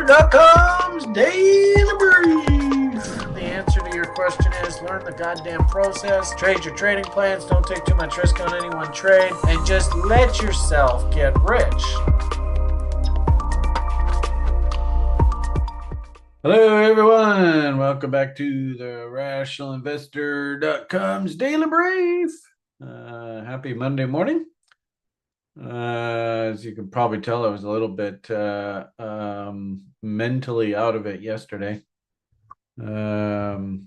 Trader.com's Daily Brief. The answer to your question is learn the goddamn process, trade your trading plans, don't take too much risk on any one trade, and just let yourself get rich. Hello, everyone. Welcome back to the RationalInvestor.com's Daily Brief. Happy Monday morning. As you can probably tell, I was a little bit mentally out of it yesterday. Actually,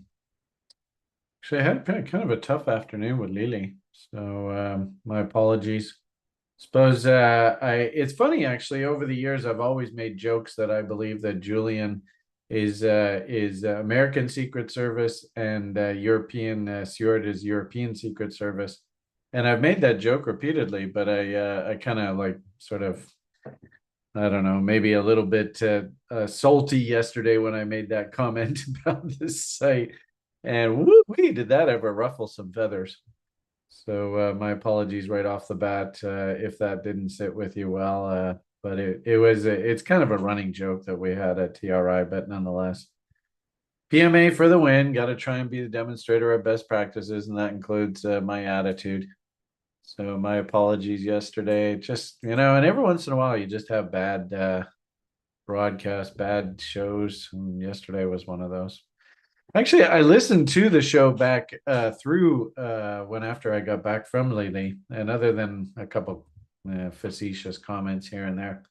I had kind of a tough afternoon with Lily, so my apologies. Suppose it's funny actually. Over the years, I've always made jokes that I believe that Julian is American Secret Service and European Stewart is European Secret Service. And I've made that joke repeatedly, but I kind of like sort of, I don't know, maybe a little bit salty yesterday when I made that comment about this site. And woo-wee, did that ever ruffle some feathers. So my apologies right off the bat if that didn't sit with you well. But it's kind of a running joke that we had at TRI, but nonetheless. PMA for the win. Got to try and be the demonstrator of best practices, and that includes my attitude. So my apologies yesterday. Just, and every once in a while you just have bad broadcasts, bad shows. And yesterday was one of those. Actually, I listened to the show back through when after I got back from Lily, and other than a couple facetious comments here and there,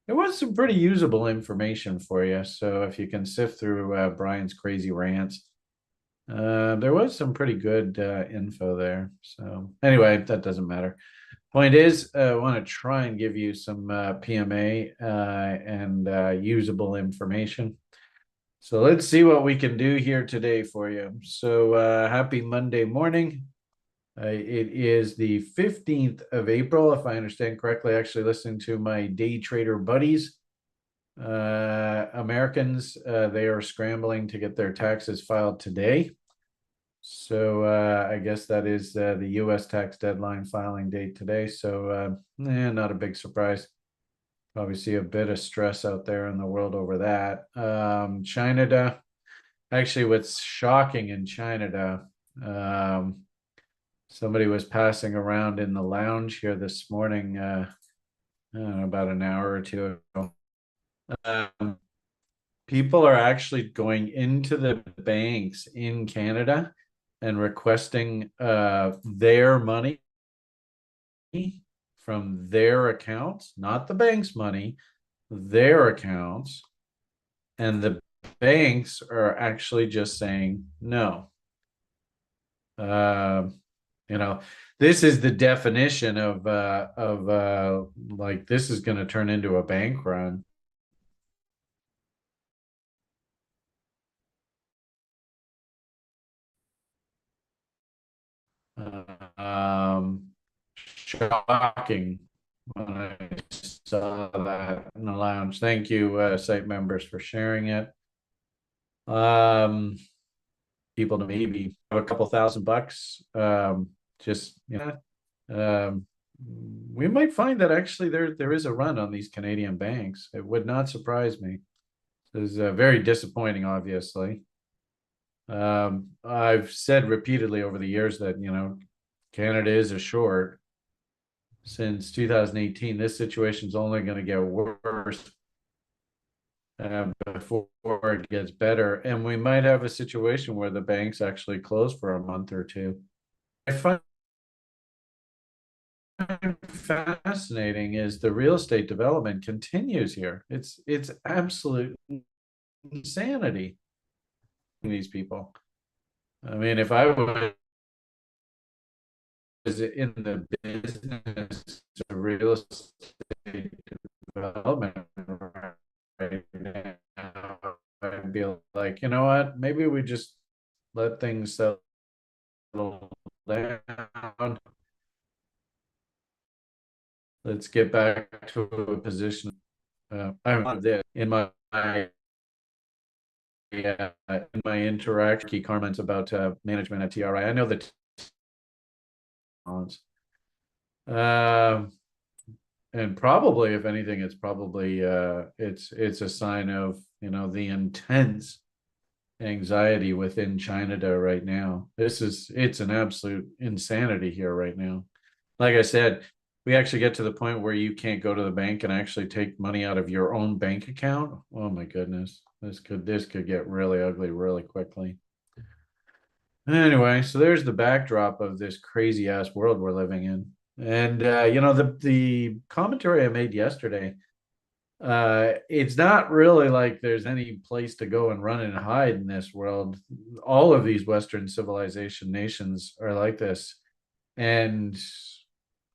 there was some pretty usable information for you. So if you can sift through Brian's crazy rants, there was some pretty good info there. So anyway, that doesn't matter. Point is, I want to try and give you some PMA and usable information. So let's see what we can do here today for you. So happy Monday morning. It is the 15th of April, if I understand correctly. Actually listening to my day trader buddies. Americans, they are scrambling to get their taxes filed today. So I guess that is the US tax deadline filing date today. So not a big surprise. Probably see a bit of stress out there in the world over that. China, actually what's shocking in China, somebody was passing around in the lounge here this morning, I don't know, about an hour or two ago. People are actually going into the banks in Canada and requesting their money from their accounts, not the bank's money, their accounts. And the banks are actually just saying no. This is the definition of like this is going to turn into a bank run. Shocking when I saw that in the lounge. Thank you, site members, for sharing it. People to maybe have a couple $1,000. Just we might find that actually there is a run on these Canadian banks. It would not surprise me. This is very disappointing, obviously. I've said repeatedly over the years that Canada is a short. Since 2018, this situation is only going to get worse before it gets better, and we might have a situation where the banks actually close for a month or two. I find fascinating is the real estate development continues here. It's absolute insanity. These people. I mean, if I was in the business of real estate development right now, I'd be like, you know what? Maybe we just let things settle down. Let's get back to a position. I'm this in my interaction key comments about management at TRI. I know that and probably, if anything, it's probably it's a sign of, you know, the intense anxiety within China right now. It's an absolute insanity here right now. Like I said, we actually get to the point where you can't go to the bank and actually take money out of your own bank account. Oh my goodness. This could get really ugly really quickly. Anyway, so there's the backdrop of this crazy ass world we're living in. And you know, the commentary I made yesterday, it's not really like there's any place to go and run and hide in this world. All of these Western civilization nations are like this. And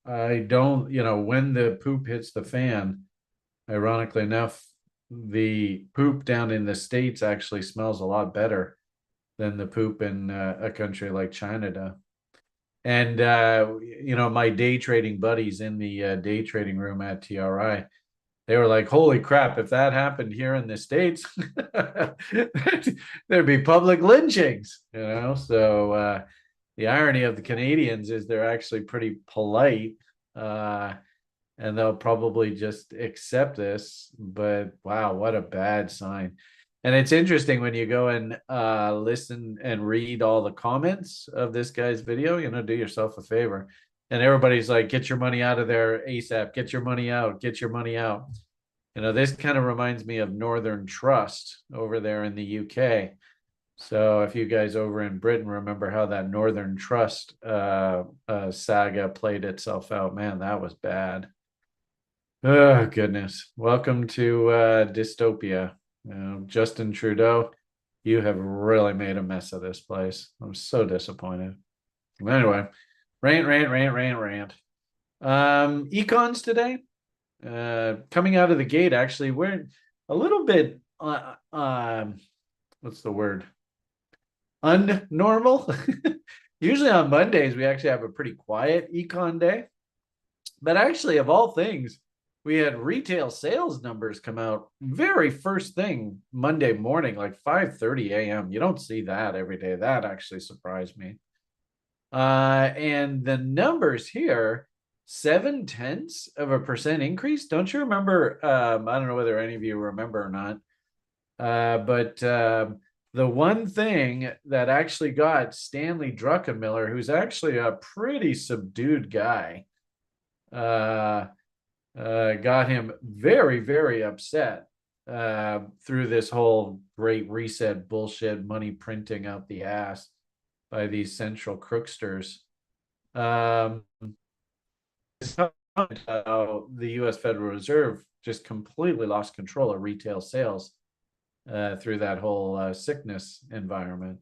I don't, you know, when the poop hits the fan, ironically enough, the poop down in the States actually smells a lot better than the poop in a country like China. And you know, my day trading buddies in the day trading room at TRI, they were like, "Holy crap! If that happened here in the States, there'd be public lynchings." You know, so the irony of the Canadians is they're actually pretty polite. Uh, and they'll probably just accept this. But wow, what a bad sign. And it's interesting when you go and listen and read all the comments of this guy's video, you know, do yourself a favor. And everybody's like, get your money out of there ASAP, get your money out, get your money out. You know, this kind of reminds me of Northern Trust over there in the UK. So if you guys over in Britain remember how that Northern Trust saga played itself out, man, that was bad. Oh, goodness. Welcome to dystopia. You know, Justin Trudeau, you have really made a mess of this place. I'm so disappointed. Anyway, rant. Econs today, coming out of the gate, actually, we're a little bit, what's the word? Unnormal. Usually on Mondays, we actually have a pretty quiet econ day. But actually, of all things, we had retail sales numbers come out very first thing Monday morning, like 5:30 a.m. You don't see that every day. That actually surprised me. And the numbers here, 0.7% increase. Don't you remember? I don't know whether any of you remember or not. But the one thing that actually got Stanley Druckenmiller, who's actually a pretty subdued guy, got him very, very upset through this whole great reset bullshit, money printing out the ass by these central crooksters. How the US Federal Reserve just completely lost control of retail sales through that whole sickness environment.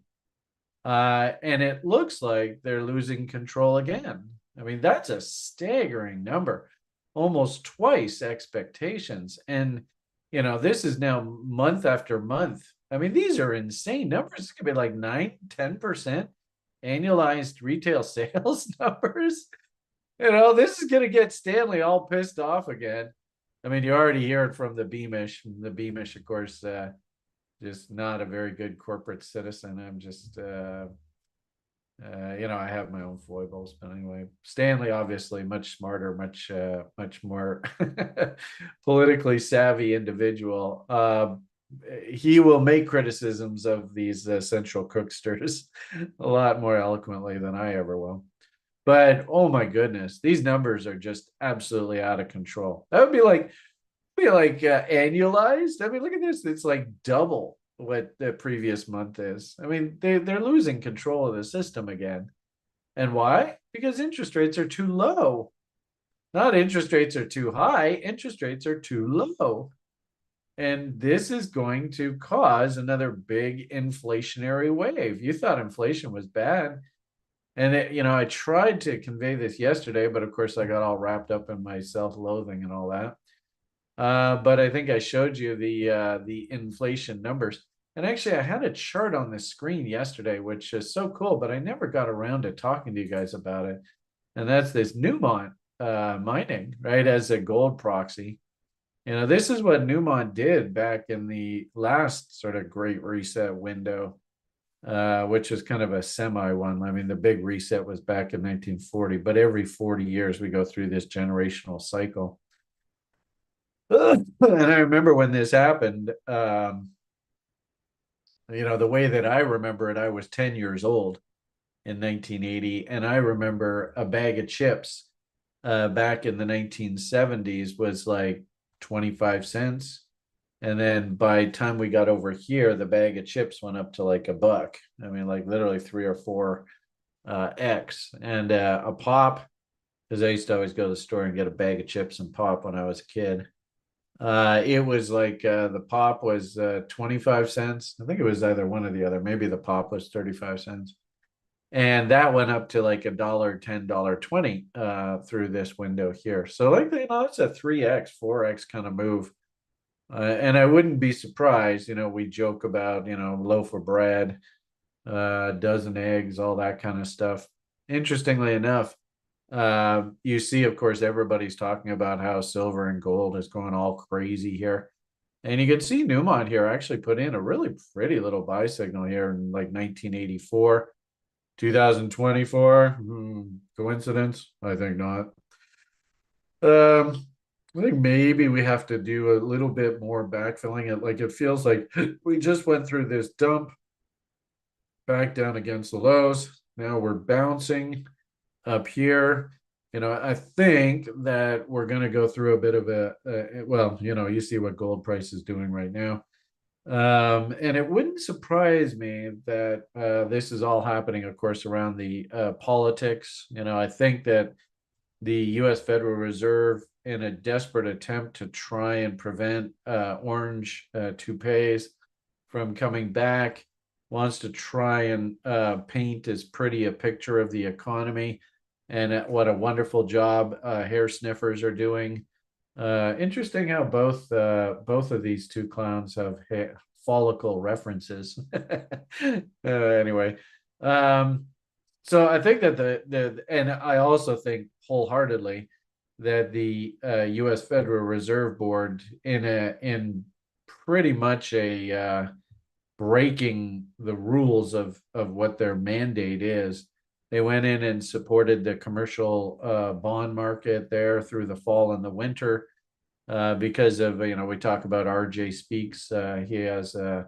And it looks like they're losing control again. I mean, that's a staggering number, almost twice expectations. And, you know, this is now month after month. I mean, these are insane numbers. It could be like 9-10% annualized retail sales numbers. You know, this is going to get Stanley all pissed off again. I mean, you already hear it from the Beamish. The Beamish, of course, just not a very good corporate citizen. I'm just, you know, I have my own foibles, but anyway, Stanley obviously much smarter, much more politically savvy individual. He will make criticisms of these central cooksters a lot more eloquently than I ever will. But oh my goodness, these numbers are just absolutely out of control. That would be like annualized. I mean, look at this. It's like double what the previous month is. I mean, they're losing control of the system again. And why? Because interest rates are too low. Not interest rates are too high, interest rates are too low. And this is going to cause another big inflationary wave. You thought inflation was bad. And it, you know, I tried to convey this yesterday, but of course I got all wrapped up in my self-loathing and all that. But I think I showed you the inflation numbers. And actually, I had a chart on the screen yesterday, which is so cool, but I never got around to talking to you guys about it. And that's this Newmont mining, right, as a gold proxy. You know, this is what Newmont did back in the last sort of great reset window, which is kind of a semi one. I mean, the big reset was back in 1940, but every 40 years we go through this generational cycle. And I remember when this happened, the way that I remember it, I was 10 years old in 1980, and I remember a bag of chips back in the 1970s was like 25 cents. And then by the time we got over here, the bag of chips went up to like a buck. I mean, like literally three or four X. And a pop, because I used to always go to the store and get a bag of chips and pop when I was a kid. It was like the pop was 25 cents. I think it was either one or the other. Maybe the pop was 35 cents. And that went up to like $1, $10, 20 through this window here. So like it's a 3x, 4x kind of move. And I wouldn't be surprised, we joke about, loaf of bread, dozen eggs, all that kind of stuff. Interestingly enough, you see, of course, everybody's talking about how silver and gold is going all crazy here. And you can see Newmont here actually put in a really pretty little buy signal here in like 1984, 2024. Coincidence? I think not. I think maybe we have to do a little bit more backfilling. It feels like we just went through this dump back down against the lows. Now we're bouncing up here. I think that we're going to go through a bit of you see what gold price is doing right now. And it wouldn't surprise me that this is all happening, of course, around the politics. I think that the U.S. Federal Reserve, in a desperate attempt to try and prevent orange toupees from coming back, wants to try and paint as pretty a picture of the economy and what a wonderful job hair sniffers are doing. Interesting how both of these two clowns have follicle references. Anyway, so I think that and I also think wholeheartedly that the U.S. Federal Reserve Board, in pretty much a breaking the rules of what their mandate is, they went in and supported the commercial bond market there through the fall and the winter because of we talk about RJ Speaks. He has a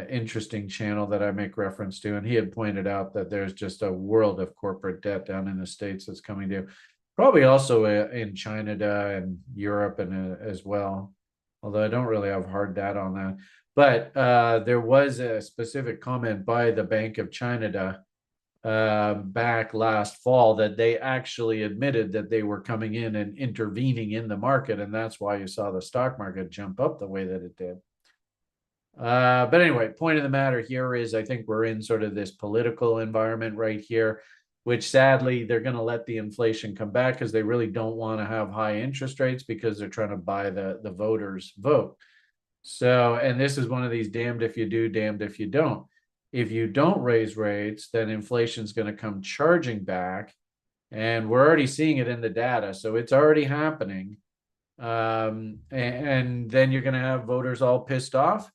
interesting channel that I make reference to, and he had pointed out that there's just a world of corporate debt down in the States that's coming due, probably also in China and Europe and as well, although I don't really have hard data on that. But there was a specific comment by the Bank of China back last fall that they actually admitted that they were coming in and intervening in the market, and that's why you saw the stock market jump up the way that it did. But anyway, point of the matter here is I think we're in sort of this political environment right here, which sadly they're going to let the inflation come back because they really don't want to have high interest rates because they're trying to buy the voters' vote. So, and this is one of these damned if you do, damned if you don't. If you don't raise rates, then inflation's going to come charging back. And we're already seeing it in the data. So it's already happening. And then you're going to have voters all pissed off.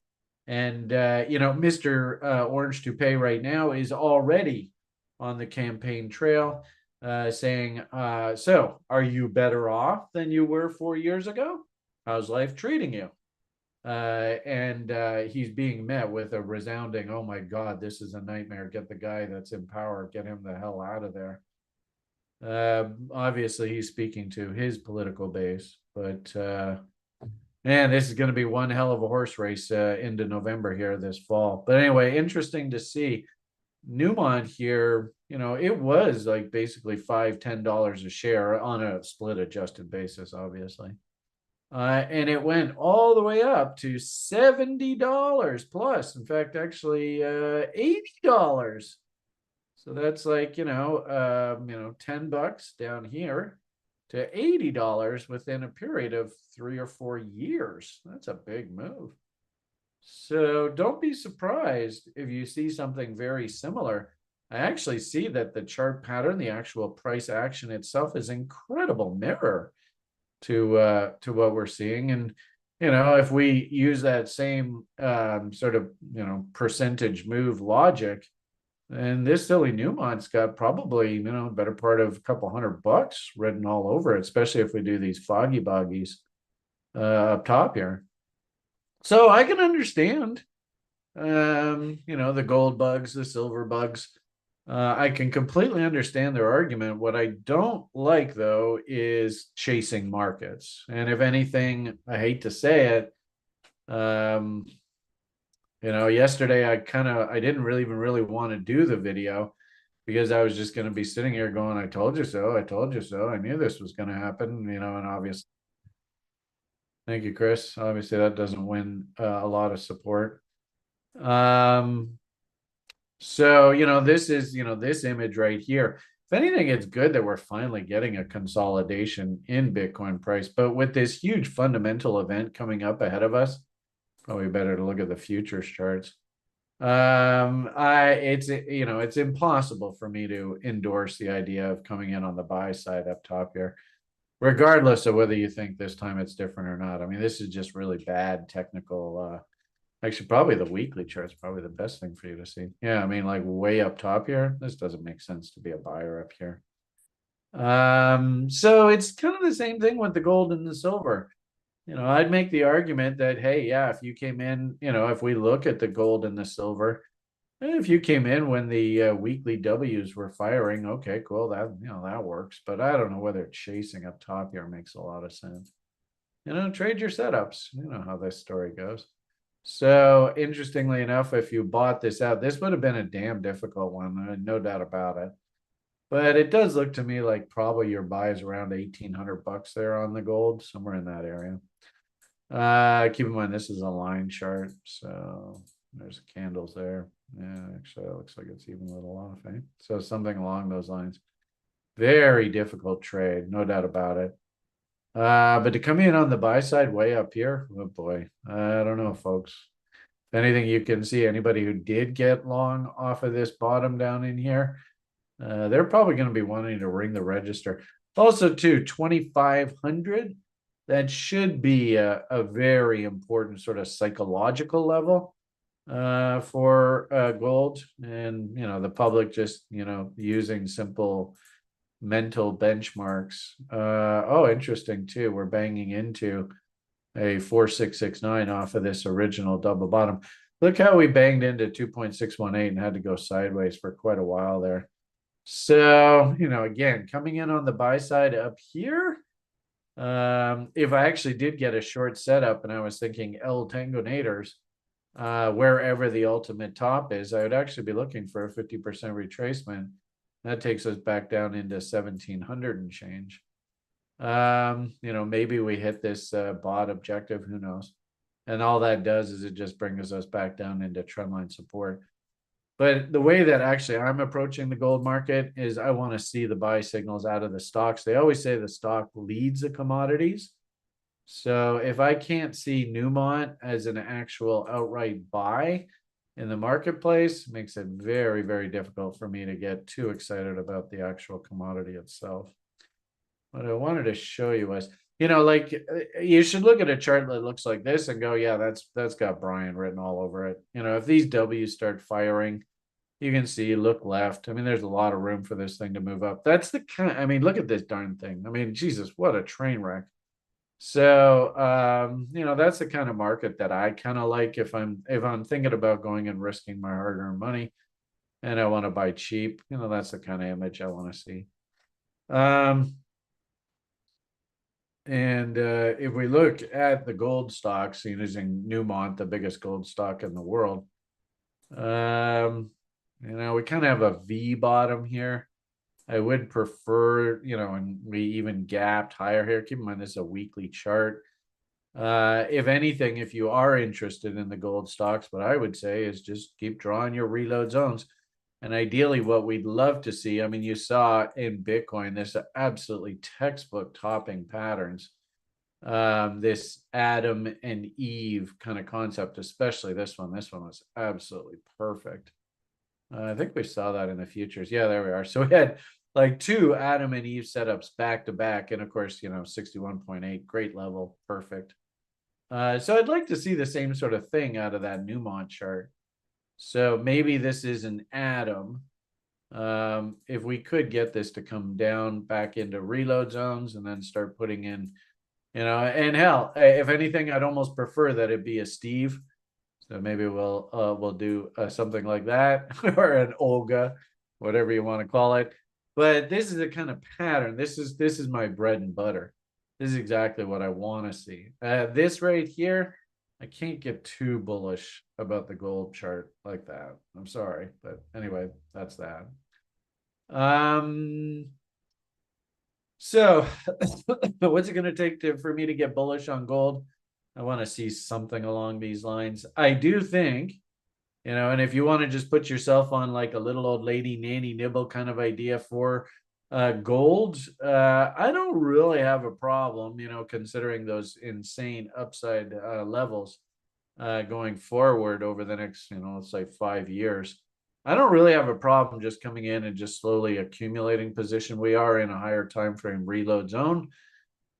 And, Mr. Orange Toupee right now is already on the campaign trail saying, so are you better off than you were 4 years ago? How's life treating you? And he's being met with a resounding, oh my God, this is a nightmare. Get the guy that's in power, get him the hell out of there. Obviously, he's speaking to his political base, but man, this is going to be one hell of a horse race into November here this fall. But anyway, interesting to see. Newmont here, it was like basically $5-10 a share on a split adjusted basis, obviously. And it went all the way up to $70 plus. In fact, actually $80. So that's like, $10 down here to $80 within a period of 3 or 4 years. That's a big move. So don't be surprised if you see something very similar. I actually see that the chart pattern, the actual price action itself, is incredible mirror to what we're seeing. And if we use that same sort of percentage move logic, and this silly Newmont's got probably better part of a couple $100 written all over it, especially if we do these foggy boggies. up top here. So I can understand, the gold bugs, the silver bugs. I can completely understand their argument. What I don't like, though, is chasing markets. And if anything, I hate to say it, yesterday I didn't really even really want to do the video because I was just going to be sitting here going, I told you so, I told you so, I knew this was going to happen, and obviously, thank you, Chris. Obviously, that doesn't win a lot of support. So, this is, this image right here. If anything, it's good that we're finally getting a consolidation in Bitcoin price, but with this huge fundamental event coming up ahead of us, probably better to look at the futures charts. It's impossible for me to endorse the idea of coming in on the buy side up top here, regardless of whether you think this time it's different or not. I mean, this is just really bad technical. Actually, probably the weekly chart's probably the best thing for you to see. Yeah, I mean, like way up top here, this doesn't make sense to be a buyer up here. So it's kind of the same thing with the gold and the silver. I'd make the argument that, hey, yeah, if you came in, if we look at the gold and the silver, if you came in when the weekly W's were firing, okay, cool, that works. But I don't know whether chasing up top here makes a lot of sense. Trade your setups. You know how this story goes. So interestingly enough, if you bought this out, this would have been a damn difficult one, no doubt about it. But it does look to me like probably your buy is around 1,800 bucks there on the gold, somewhere in that area. Keep in mind this is a line chart, so there's candles there. Yeah, actually, it looks like it's even a little off, eh? So something along those lines. Very difficult trade, no doubt about it. But to come in on the buy side way up here, oh boy, I don't know, folks. If anything, you can see anybody who did get long off of this bottom down in here, they're probably going to be wanting to ring the register. Also, too, 2,500. That should be a very important sort of psychological level for gold, and the public just using simple mental benchmarks. Oh, interesting too. We're banging into a 4669 off of this original double bottom. Look how we banged into 2.618 and had to go sideways for quite a while there. So, again, coming in on the buy side up here, if I actually did get a short setup and I was thinking L Tango Naders, wherever the ultimate top is, I would actually be looking for a 50% retracement. That takes us back down into 1,700 and change. Maybe we hit this bot objective, who knows? And all that does is it just brings us back down into trendline support. But the way that actually I'm approaching the gold market is I want to see the buy signals out of the stocks. They always say the stock leads the commodities. So if I can't see Newmont as an actual outright buy in the marketplace, it makes it very, very difficult for me to get too excited about the actual commodity itself. What I wanted to show you was, you should look at a chart that looks like this and go, yeah, that's got Brian written all over it. If these W's start firing, you can see, look left. I mean, there's a lot of room for this thing to move up. That's the kind, I mean, look at this darn thing. I mean, Jesus, what a train wreck. So, that's the kind of market that I kind of like if I'm thinking about going and risking my hard-earned money and I want to buy cheap, that's the kind of image I want to see. And if we look at the gold stocks using Newmont, the biggest gold stock in the world, we kind of have a V bottom here. I would prefer, and we even gapped higher here. Keep in mind, this is a weekly chart. If anything, if you are interested in the gold stocks, what I would say is just keep drawing your reload zones. And ideally, what we'd love to see, I mean, you saw in Bitcoin, this absolutely textbook topping patterns. This Adam and Eve kind of concept, especially this one. This one was absolutely perfect. I think we saw that in the futures. Yeah, there we are. So we had like two Adam and Eve setups back to back. And of course, 61.8, great level, perfect. So I'd like to see the same sort of thing out of that Newmont chart. So maybe this is an Adam. If we could get this to come down back into reload zones and then start putting in, and hell, if anything, I'd almost prefer that it be a Steve. So maybe we'll do something like that or an Olga, whatever you want to call it. But this is a kind of pattern. This is my bread and butter. This is exactly what I want to see. This right here, I can't get too bullish about the gold chart like that. I'm sorry, but anyway, that's that. So what's it going to take for me to get bullish on gold? I want to see something along these lines. I do think, and if you want to just put yourself on like a little old lady nanny nibble kind of idea for gold, I don't really have a problem, considering those insane upside levels going forward over the next, let's say 5 years. I don't really have a problem just coming in and just slowly accumulating position. We are in a higher time frame reload zone,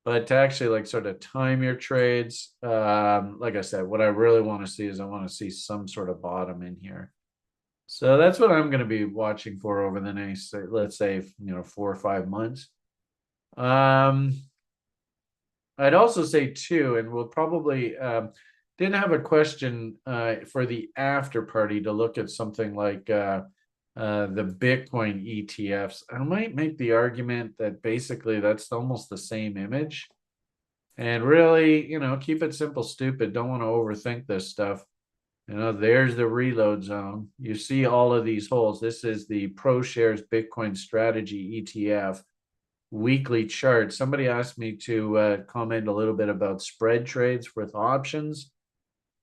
but to actually like sort of time your trades, like I said, what I really want to see is I want to see some sort of bottom in here. So that's what I'm going to be watching for over the next, let's say, 4 or 5 months. I'd also say too, and we'll probably didn't have a question for the after party to look at something like the Bitcoin ETFs. I might make the argument that basically that's almost the same image. And really, keep it simple, stupid. Don't want to overthink this stuff. There's the reload zone. You see all of these holes. This is the ProShares Bitcoin Strategy ETF weekly chart. Somebody asked me to comment a little bit about spread trades with options.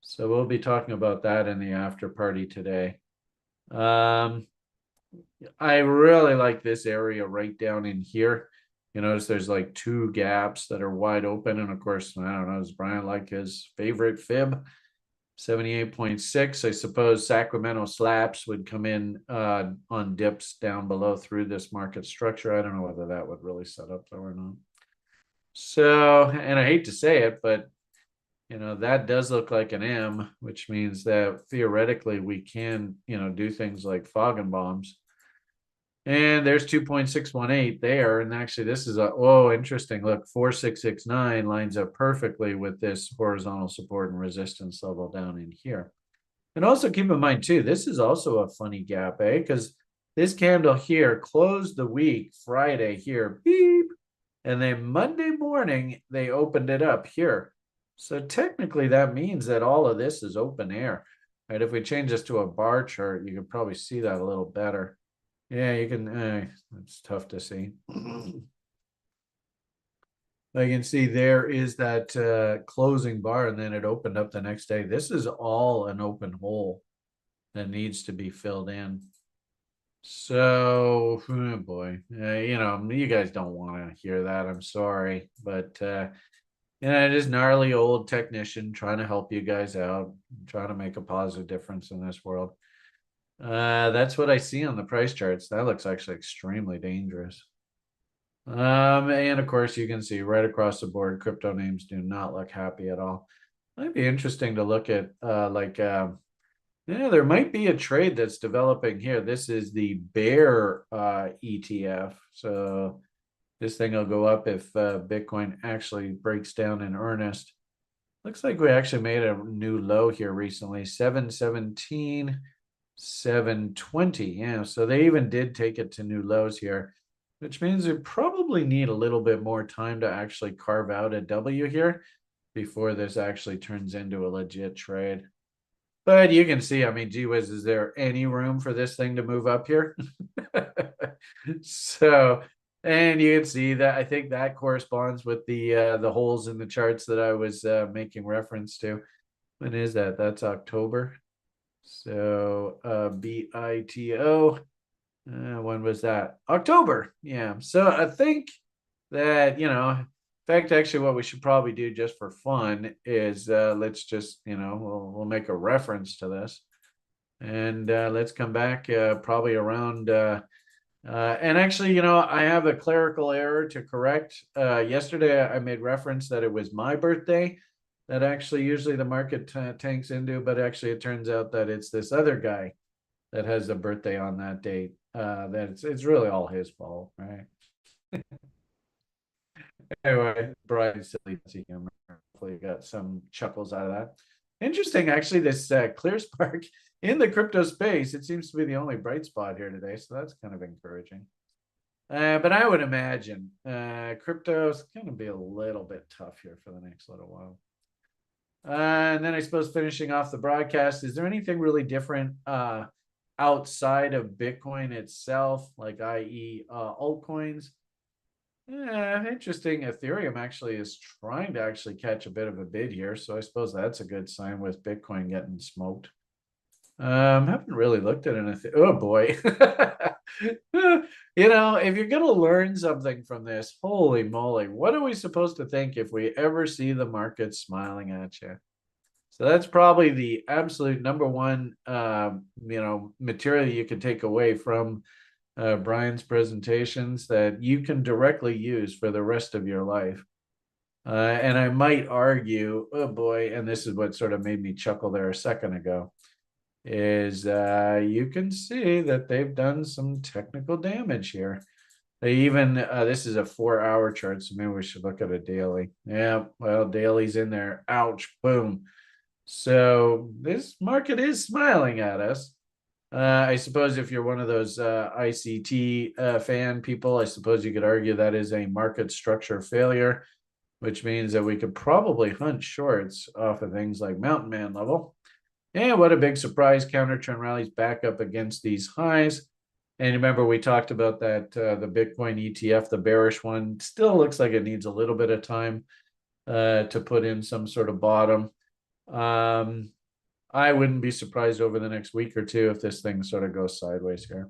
So we'll be talking about that in the after party today. I really like this area right down in here. You notice there's like 2 gaps that are wide open. And of course, I don't know, does Brian like his favorite fib? 78.6. I suppose Sacramento slaps would come in on dips down below through this market structure. I don't know whether that would really set up though or not. So, and I hate to say it, but that does look like an M, which means that theoretically we can, do things like fog bombs. And there's 2.618 there. And actually, this is interesting. Look, 4669 lines up perfectly with this horizontal support and resistance level down in here. And also keep in mind, too, this is also a funny gap, because this candle here closed the week Friday here, beep. And then Monday morning, they opened it up here. So technically, that means that all of this is open air. Right? If we change this to a bar chart, you can probably see that a little better. Yeah, you can, it's tough to see. I can see there is that closing bar, and then it opened up the next day. This is all an open hole that needs to be filled in. So, oh boy, you guys don't want to hear that. I'm sorry, but just gnarly old technician trying to help you guys out, trying to make a positive difference in this world. That's what I see on the price charts. That looks actually extremely dangerous. And of course, you can see right across the board, crypto names do not look happy at all. Might be interesting to look at, there might be a trade that's developing here. This is the bear ETF. So this thing will go up if Bitcoin actually breaks down in earnest. Looks like we actually made a new low here recently, 717, 720. Yeah, so they even did take it to new lows here, which means we probably need a little bit more time to actually carve out a W here before this actually turns into a legit trade. But you can see, I mean, gee whiz, is there any room for this thing to move up here? So, and you can see that I think that corresponds with the holes in the charts that I was making reference to. When is that? That's October. So BITO. When was that? October. Yeah. So I think that, in fact, actually, what we should probably do just for fun is let's just, we'll make a reference to this. And let's come back probably around. And actually, I have a clerical error to correct. Yesterday, I made reference that it was my birthday that actually usually the market tanks into, but actually it turns out that it's this other guy that has a birthday on that date. That it's really all his fault, right? Anyway, Brian, silly humor. Hopefully, you got some chuckles out of that. Interesting, actually, this clear spark in the crypto space. It seems to be the only bright spot here today, so that's kind of encouraging. But I would imagine crypto is going to be a little bit tough here for the next little while. And then I suppose finishing off the broadcast, is there anything really different outside of Bitcoin itself, like i.e. Altcoins? Yeah, interesting. Ethereum actually is trying to actually catch a bit of a bid here, so I suppose that's a good sign with Bitcoin getting smoked. Haven't really looked at anything. Oh boy. If you're gonna learn something from this, holy moly, what are we supposed to think if we ever see the market smiling at you? So that's probably the absolute number one material you can take away from Brian's presentations that you can directly use for the rest of your life. And I might argue, oh boy, and this is what sort of made me chuckle there a second ago, is you can see that they've done some technical damage here. They even, this is a 4-hour chart, so maybe we should look at a daily. Yeah, well, daily's in there. Ouch, boom. So this market is smiling at us. I suppose if you're one of those ICT fan people, I suppose you could argue that is a market structure failure, which means that we could probably hunt shorts off of things like Mountain Man level. And what a big surprise, counter trend rallies back up against these highs. And remember, we talked about that the Bitcoin ETF, the bearish one, still looks like it needs a little bit of time to put in some sort of bottom. I wouldn't be surprised over the next week or two if this thing sort of goes sideways here.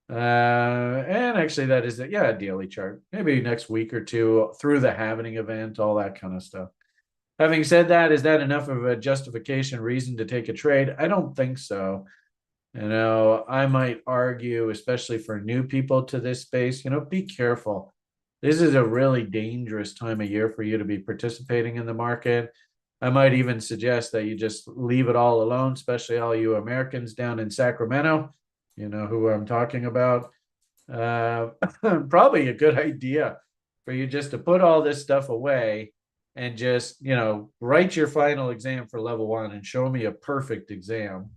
And actually, that is it. Yeah, a daily chart. Maybe next week or two through the halving event, all that kind of stuff. Having said that, is that enough of a justification reason to take a trade? I don't think so. I might argue, especially for new people to this space, be careful. This is a really dangerous time of year for you to be participating in the market. I might even suggest that you just leave it all alone, especially all you Americans down in Sacramento. You know who I'm talking about. Probably a good idea for you just to put all this stuff away and just, write your final exam for level 1 and show me a perfect exam.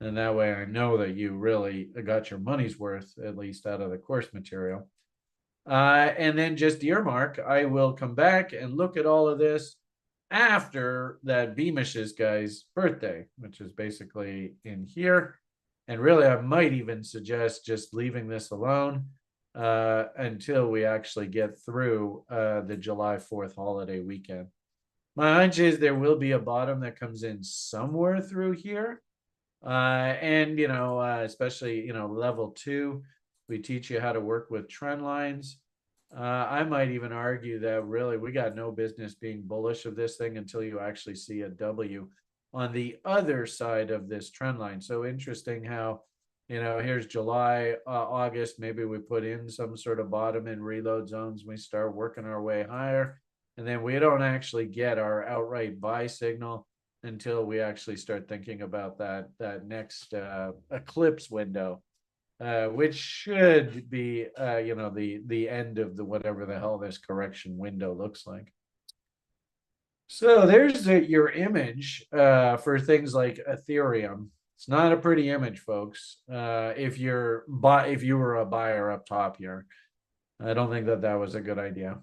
And that way I know that you really got your money's worth, at least out of the course material. And then just earmark, I will come back and look at all of this after that Beamish's guy's birthday, which is basically in here. And really, I might even suggest just leaving this alone until we actually get through the July 4th holiday weekend. My hunch is there will be a bottom that comes in somewhere through here. And, especially, level 2, we teach you how to work with trend lines. I might even argue that really we got no business being bullish of this thing until you actually see a W on the other side of this trend line. So interesting how, here's July, August, maybe we put in some sort of bottom and reload zones. We start working our way higher, and then we don't actually get our outright buy signal until we actually start thinking about that next eclipse window. Which should be, the end of the whatever the hell this correction window looks like. So there's your image for things like Ethereum. It's not a pretty image, folks. If you were a buyer up top here, I don't think that was a good idea.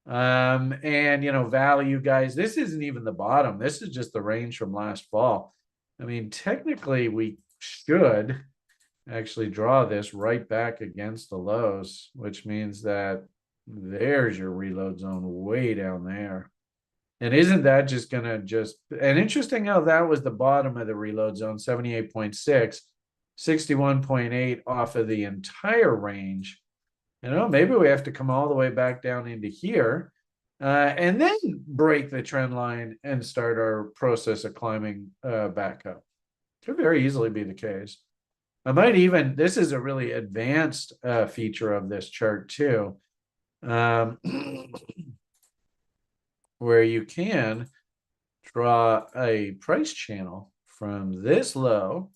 And value, guys, this isn't even the bottom. This is just the range from last fall. I mean, technically, we should actually draw this right back against the lows, which means that there's your reload zone way down there. And isn't that just gonna and interesting how that was the bottom of the reload zone, 78.6, 61.8 off of the entire range. Maybe we have to come all the way back down into here and then break the trend line and start our process of climbing back up. Could very easily be the case. I might even, this is a really advanced feature of this chart too, where you can draw a price channel from this low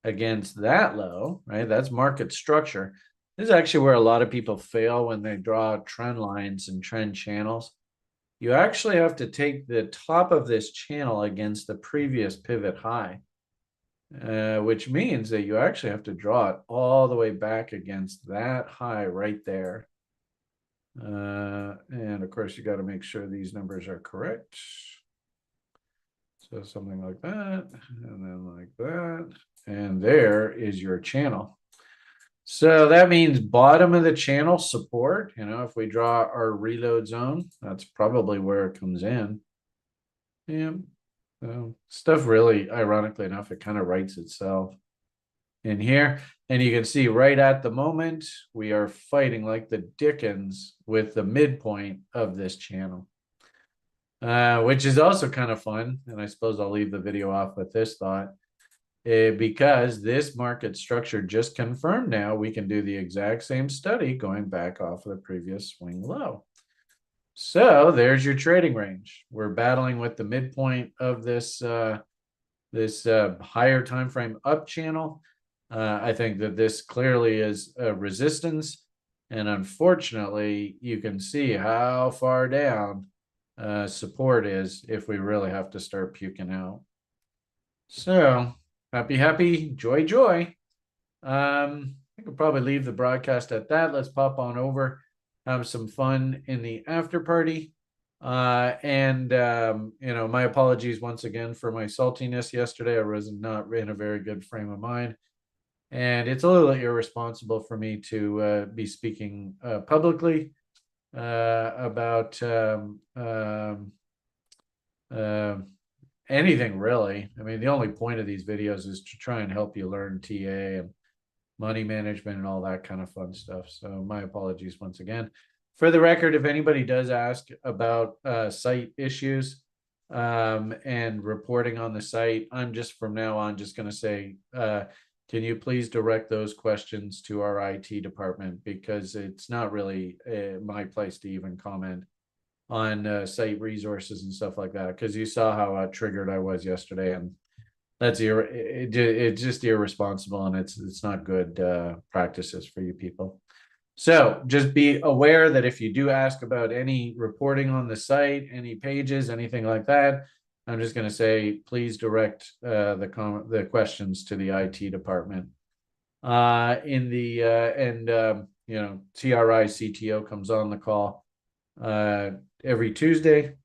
against that low, right? That's market structure. This is actually where a lot of people fail when they draw trend lines and trend channels. You actually have to take the top of this channel against the previous pivot high, which means that you actually have to draw it all the way back against that high right there. And of course, you got to make sure these numbers are correct. So something like that, and then like that, and there is your channel. So that means bottom of the channel support. If we draw our reload zone, that's probably where it comes in. Yeah. So stuff really, ironically enough, it kind of writes itself in here. And you can see right at the moment, we are fighting like the dickens with the midpoint of this channel, which is also kind of fun. And I suppose I'll leave the video off with this thought. Because this market structure just confirmed now, we can do the exact same study going back off of the previous swing low. So there's your trading range. We're battling with the midpoint of this higher time frame up channel. I think that this clearly is a resistance, and unfortunately, you can see how far down support is if we really have to start puking out. So happy, joy. I think we'll probably leave the broadcast at that. Let's pop on over, have some fun in the after party. My apologies once again for my saltiness yesterday. I was not in a very good frame of mind. And it's a little irresponsible for me to be speaking publicly about anything really. I mean, the only point of these videos is to try and help you learn TA and money management and all that kind of fun stuff. So my apologies once again. For the record, if anybody does ask about site issues and reporting on the site, I'm just from now on just going to say, can you please direct those questions to our IT department, because it's not really my place to even comment on site resources and stuff like that, because you saw how triggered I was yesterday, and that's it's just irresponsible, and it's not good practices for you people. So just be aware that if you do ask about any reporting on the site, any pages, anything like that, I'm just going to say, please direct the questions to the IT department. TRI CTO comes on the call every Tuesday,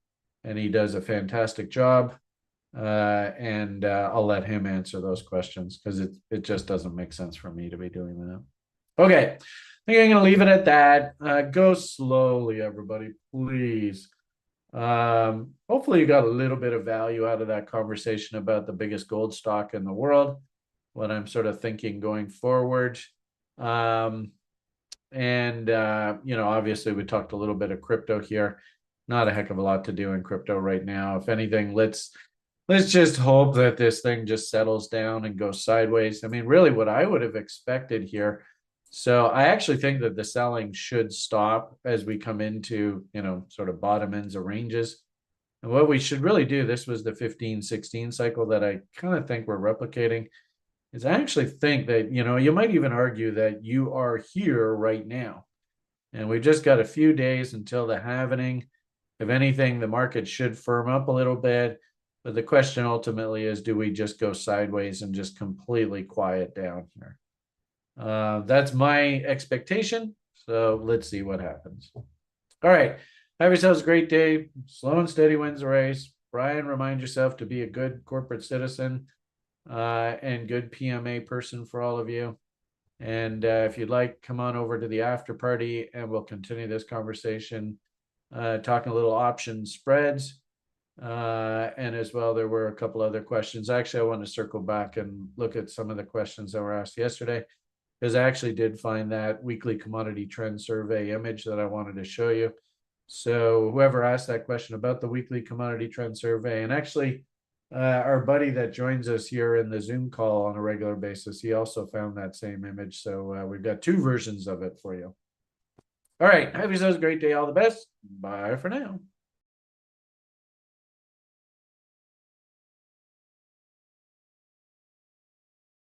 and he does a fantastic job. I'll let him answer those questions, because it just doesn't make sense for me to be doing that. Okay, I think I'm going to leave it at that. Go slowly, everybody, please. Hopefully you got a little bit of value out of that conversation about the biggest gold stock in the world, what I'm sort of thinking going forward. Obviously we talked a little bit of crypto here. Not a heck of a lot to do in crypto right now. If anything, let's just hope that this thing just settles down and goes sideways. I mean, really what I would have expected here. So I actually think that the selling should stop as we come into, sort of bottom ends of ranges. And what we should really do, this was the 15-16 cycle that I kind of think we're replicating, is I actually think that, you might even argue that you are here right now. And we've just got a few days until the halvening. If anything, the market should firm up a little bit. But the question ultimately is, do we just go sideways and just completely quiet down here? That's my expectation. So let's see what happens. All right. Have yourselves a great day. Slow and steady wins the race. Brian, remind yourself to be a good corporate citizen and good PMA person for all of you. And if you'd like, come on over to the after party and we'll continue this conversation, talking a little option spreads. And as well, there were a couple other questions. Actually, I want to circle back and look at some of the questions that were asked yesterday, because I actually did find that weekly commodity trend survey image that I wanted to show you. So whoever asked that question about the weekly commodity trend survey, and actually our buddy that joins us here in the Zoom call on a regular basis, he also found that same image. So we've got two versions of it for you. All right. Have yourselves a great day. All the best. Bye for now.